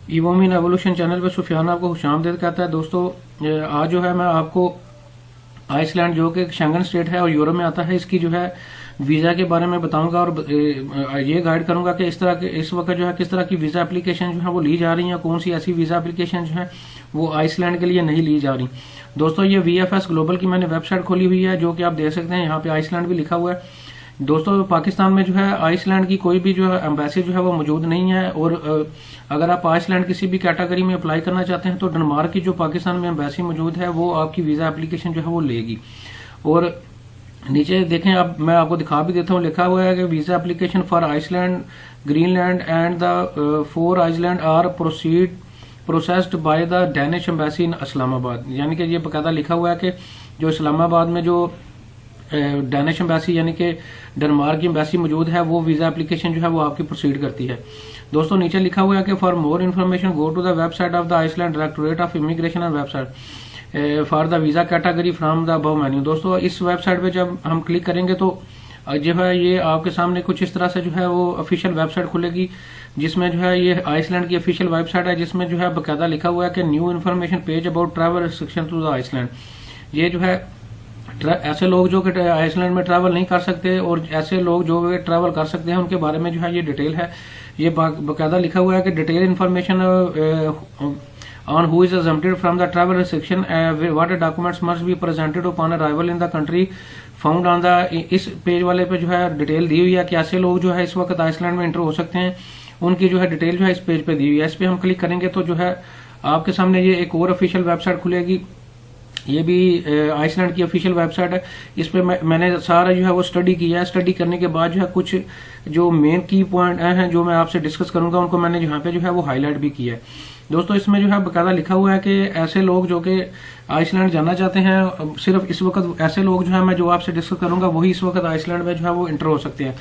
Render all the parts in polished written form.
ایوومین evolution channel پہ سفیان آپ کو خوشامدید کہتا ہے۔ دوستو آج جو ہے میں آپ کو آئس لینڈ جو کہ شنگن اسٹیٹ ہے اور یورپ میں آتا ہے، اس کی جو ہے ویزا کے بارے میں بتاؤں گا اور یہ گائیڈ کروں گا کہ اس وقت جو ہے کس طرح کی ویزا اپلیکیشن جو ہے وہ لی جا رہی ہیں، کون سی ایسی ویزا اپلیکیشن جو ہے وہ آئس لینڈ کے لیے نہیں لی جا رہی۔ دوستو یہ VFS گلوبل کی میں نے ویب سائٹ کھولی ہوئی ہے، جو کہ آپ دیکھ سکتے ہیں یہاں پہ آئس لینڈ بھی لکھا ہوا ہے۔ دوستو پاکستان میں جو ہے آئس لینڈ کی کوئی بھی جو ہے ایمبیسی جو ہے وہ موجود نہیں ہے، اور اگر آپ آئس لینڈ کسی بھی کیٹیگری میں اپلائی کرنا چاہتے ہیں تو ڈنمارک کی جو پاکستان میں ایمبیسی موجود ہے وہ آپ کی ویزا اپلیکیشن جو ہے وہ لے گی۔ اور نیچے دیکھیں، اب میں آپ کو دکھا بھی دیتا ہوں، لکھا ہوا ہے کہ visa application for Iceland, Greenland and the 4 Iceland are processed by the Danish embassy in Islamabad. یعنی کہ یہ باقاعدہ لکھا ہوا ہے کہ جو اسلام آباد میں جو ڈینش ایمبیسی یعنی کہ ڈنمارک کی ایمبیسی موجود ہے وہ ویزا اپلیکیشن جو ہے وہ آپ کی پروسیڈ کرتی ہے۔ دوستو نیچے لکھا ہوا ہے کہ for more information go to the website of the Iceland directorate of immigration and website for the visa category from the above menu. دوستو اس ویب سائٹ پہ جب ہم کلک کریں گے تو جو ہے یہ آپ کے سامنے کچھ اس طرح سے جو ہے وہ آفیشیل ویب سائٹ کھلے گی، جس میں جو ہے یہ آئس لینڈ کی آفیشیل ویب سائٹ ہے، جس میں جو ہے باقاعدہ لکھا ہوا ہے کہ new information page about travel restriction to the Iceland. یہ جو ہے ایسے لوگ جو کہ آئس لینڈ میں ٹریول نہیں کر سکتے اور ایسے لوگ جو ٹریول کر سکتے ہیں ان کے بارے میں جو ہے یہ ڈیٹیل ہے۔ یہ باقاعدہ لکھا ہوا ہے کہ detail information on who is exempted from the travel restriction, what documents must be presented upon arrival in the country found on the اس پیج والے پہ جو ہے ڈیٹیل دی ہوئی ہے کہ ایسے لوگ جو ہے اس وقت آئس لینڈ میں انٹر ہو سکتے ہیں، ان کی جو ہے ڈیٹیل جو ہے اس پیج پہ دی ہوئی ہے۔ اس پہ ہم کلک کریں گے تو جو ہے آپ کے سامنے یہ ایک اور آفیشیل ویب سائٹ کھلے گی، یہ بھی آئس لینڈ کی آفیشیل ویب سائٹ ہے۔ اس پہ میں نے سارا جو ہے وہ اسٹڈی کیا ہے، اسٹڈی کرنے کے بعد جو ہے کچھ جو مین کی پوائنٹ ہیں جو میں آپ سے ڈسکس کروں گا ان کو میں نے یہاں پہ جو ہے وہ ہائی لائٹ بھی کیا ہے۔ دوستو اس میں جو ہے باقاعدہ لکھا ہوا ہے کہ ایسے لوگ جو کہ آئس لینڈ جانا چاہتے ہیں، صرف اس وقت ایسے لوگ جو ہے میں جو آپ سے ڈسکس کروں گا وہی اس وقت آئس لینڈ میں جو ہے وہ انٹر ہو سکتے ہیں۔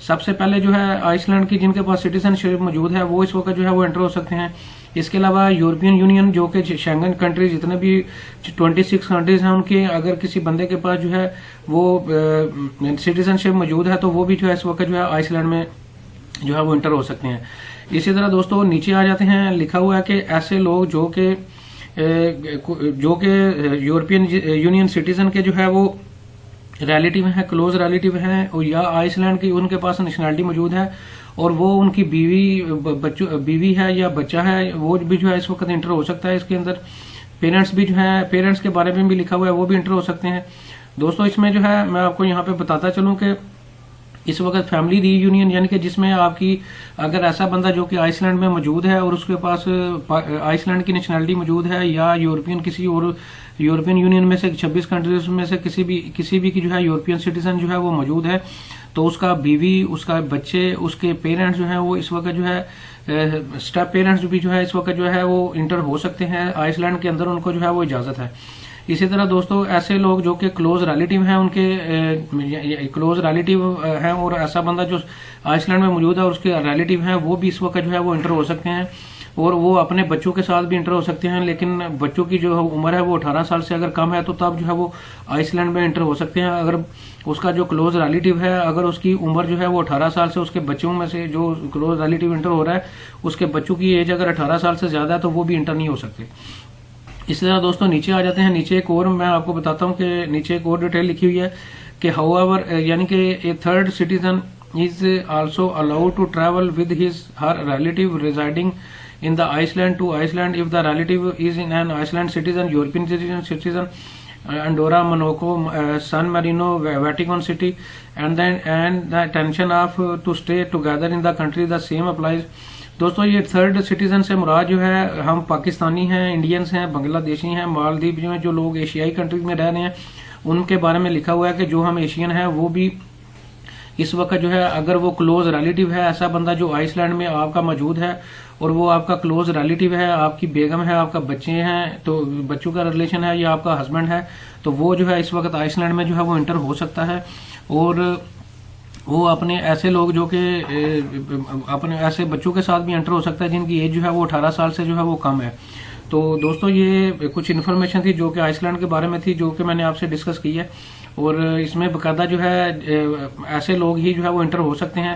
سب سے پہلے جو ہے آئس لینڈ کی جن کے پاس سٹیزن شپ موجود ہے وہ اس وقت جو ہے وہ انٹر ہو سکتے ہیں۔ اس کے علاوہ یورپین یونین جو کہ شینگن کنٹریز جتنے بھی 26 کنٹریز ہیں ان کے اگر کسی بندے کے پاس جو ہے وہ سٹیزن شپ موجود ہے تو وہ بھی جو ہے اس وقت جو ہے آئس لینڈ میں جو ہے وہ انٹر ہو سکتے ہیں۔ اسی طرح دوستو نیچے آ جاتے ہیں، لکھا ہوا ہے کہ ایسے لوگ جو کہ یورپین یونین سٹیزن کے جو ہے وہ ریلیٹیو ہیں، کلوز ریلیٹیو ہیں، یا آئس لینڈ کی ان کے پاس نیشنلٹی موجود ہے اور وہ ان کی بیوی ہے یا بچہ ہے، وہ بھی جو ہے اس وقت انٹر ہو سکتا ہے۔ اس کے اندر پیرنٹس بھی جو ہے، پیرنٹس کے بارے میں بھی لکھا ہوا ہے، وہ بھی انٹر ہو سکتے ہیں۔ دوستو اس میں جو ہے میں آپ کو یہاں پہ بتاتا چلوں کہ اس وقت فیملی ری یونین یعنی کہ جس میں آپ کی اگر ایسا بندہ جو کہ آئس لینڈ میں موجود ہے اور اس کے پاس آئس لینڈ کی نیشنلٹی موجود ہے یا یورپین کسی اور یورپین یونین میں سے 26 کنٹریز میں سے کسی بھی کی جو ہے یورپین سٹیزن جو ہے وہ موجود ہے تو اس کا بیوی، اس کا بچے، اس کے پیرنٹس جو ہیں وہ اس وقت جو ہے اسٹیپ پیرنٹس بھی جو ہے اس وقت جو ہے وہ انٹر ہو سکتے ہیں آئس لینڈ کے اندر، ان کو جو ہے وہ اجازت ہے۔ اسی طرح دوستو ایسے لوگ جو کہ کلوز ریلیٹیو ہیں، ان کے کلوز ریلیٹیو ہیں اور ایسا بندہ جو آئس لینڈ میں موجود ہے اور اس کے ریلیٹیو ہیں وہ بھی اس وقت جو ہے وہ انٹر ہو سکتے ہیں اور وہ اپنے بچوں کے ساتھ بھی انٹر ہو سکتے ہیں، لیکن بچوں کی جو عمر ہے وہ 18 سال سے اگر کم ہے تو تب جو ہے وہ آئس لینڈ میں انٹر ہو سکتے ہیں۔ اگر اس کا جو کلوز ریلیٹیو ہے اگر اس کی عمر جو ہے وہ 18 سال سے، اس کے بچوں میں سے جو کلوز ریلیٹیو انٹر ہو رہا ہے اس کے بچوں کی ایج اگر 18 سال سے زیادہ ہے تو وہ بھی انٹر نہیں ہو سکتے۔ اسی طرح دوستوں نیچے آ جاتے ہیں، نیچے ایک اور میں آپ کو بتاتا ہوں کہ نیچے ایک اور ڈیٹیل لکھی ہوئی ہے کہ ہاؤ ایور یعنی کہ a third citizen is also allowed to travel with his her relative residing in the Iceland to Iceland if the relative is in an Iceland citizen, European citizen, Andorra, Monaco, San Marino, Vatican City, and the intention of to stay together in the country, the same applies. دوستو یہ third citizen سے مراد جو ہے ہم پاکستانی ہیں، Indians ہیں، بنگلہ دیشی ہیں، مالدیپ میں جو لوگ ایشیائی کنٹریز میں رہ رہے ہیں ان کے بارے میں لکھا ہوا ہے کہ جو ہم ایشین ہیں وہ بھی اس وقت جو ہے اگر وہ کلوز ریلیٹیو ہے، ایسا بندہ جو آئس لینڈ میں آپ کا موجود ہے اور وہ آپ کا کلوز ریلیٹیو ہے، آپ کی بیگم ہے، آپ کا بچے ہیں تو بچوں کا ریلیشن ہے یا آپ کا ہسبینڈ ہے تو وہ جو ہے اس وقت آئس لینڈ میں جو ہے وہ انٹر ہو سکتا ہے اور وہ اپنے ایسے لوگ جو کہ اپنے ایسے بچوں کے ساتھ بھی انٹر ہو سکتا ہے جن کی ایج جو ہے وہ 18 سال سے جو ہے وہ کم ہے۔ تو دوستو یہ کچھ انفارمیشن تھی جو کہ آئس لینڈ کے بارے میں تھی جو کہ میں نے آپ سے ڈسکس کی ہے اور اس میں باقاعدہ جو ہے ایسے لوگ ہی جو ہے وہ انٹر ہو سکتے ہیں